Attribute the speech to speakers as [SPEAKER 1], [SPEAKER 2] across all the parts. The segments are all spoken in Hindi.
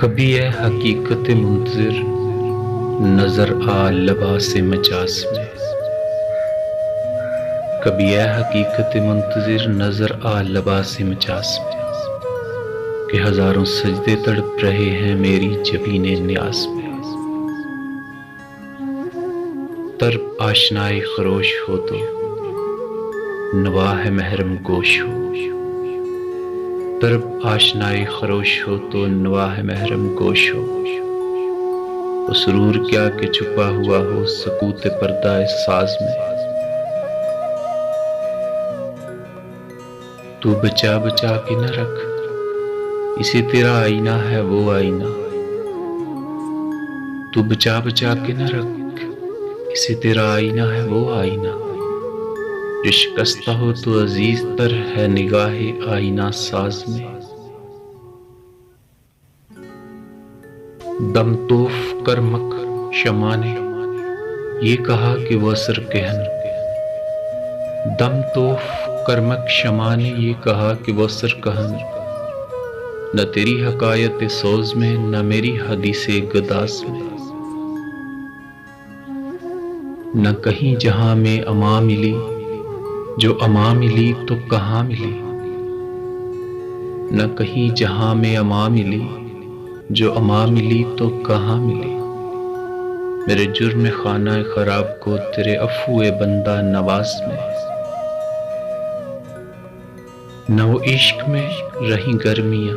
[SPEAKER 1] कभी है हकीकत मुंतज़िर नजर आ लबासे मजाज में। कभी है हकीकत मुंतज़िर नजर आ लबासे मजाज में कि हजारों सजदे तड़प रहे हैं मेरी जबीने न्यास में। तरब आशनाए खरोश हो तो नवाह महरम गोश हो। तरब आशनाए खरोश हो तो नवाह महरम गोश हो। वो सुरूर क्या के छुपा हुआ हो सकूत पर्दा साज में। तू बचा बचा के न रख, इसे तेरा आईना है वो आईना। तू बचा बचा के न रख, इसे तेरा आईना है वो आईना। जो शिकस्ता हो तो अजीज तर है निगाहे आईना साज में। दम तोफ कर मक शमा ने ये कहा कि वो असर कहन। दम तोफ कर मक शमा ने ये कहा कि वो असर कहन। न तेरी हकायत सोज में न मेरी हदीसे गदास में। न कहीं जहां में अमा मिली, जो अमा मिली तो कहाँ मिली। न कहीं जहां में अमा मिली, जो अमा मिली तो कहाँ मिली। मेरे जुर्म खाना खराब को तेरे अफुए बंदा नवाज में। न वो इश्क में रही गर्मियां,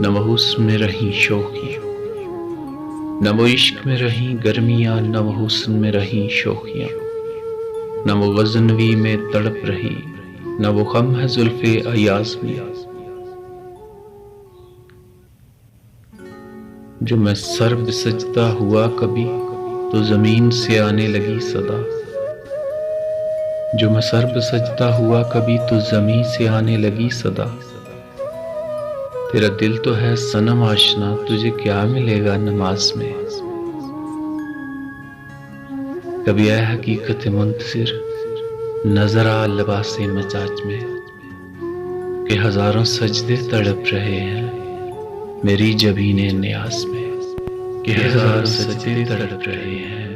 [SPEAKER 1] न वो हुस्न में रही शोखियां। न वो इश्क में रही गर्मियां, न वो हुस्न में रही शोखियां। न वो गज़नवी में तड़प रही, न वो गम है जुल्फ़े अयाज़ में। जो मैं सर बिसजता हुआ कभी तो ज़मीन से आने लगी सदा। जो मैं सर बिसजता हुआ कभी तो ज़मीन से आने लगी सदा। तेरा दिल तो है सनम आशना, तुझे क्या मिलेगा नमाज में। कभी है हकीकत मुंतज़िर नजर आ लबासे मजाज में कि हजारों सजदे तड़प रहे हैं मेरी जबीने न्यास में। कि हजारों सजदे तड़प रहे हैं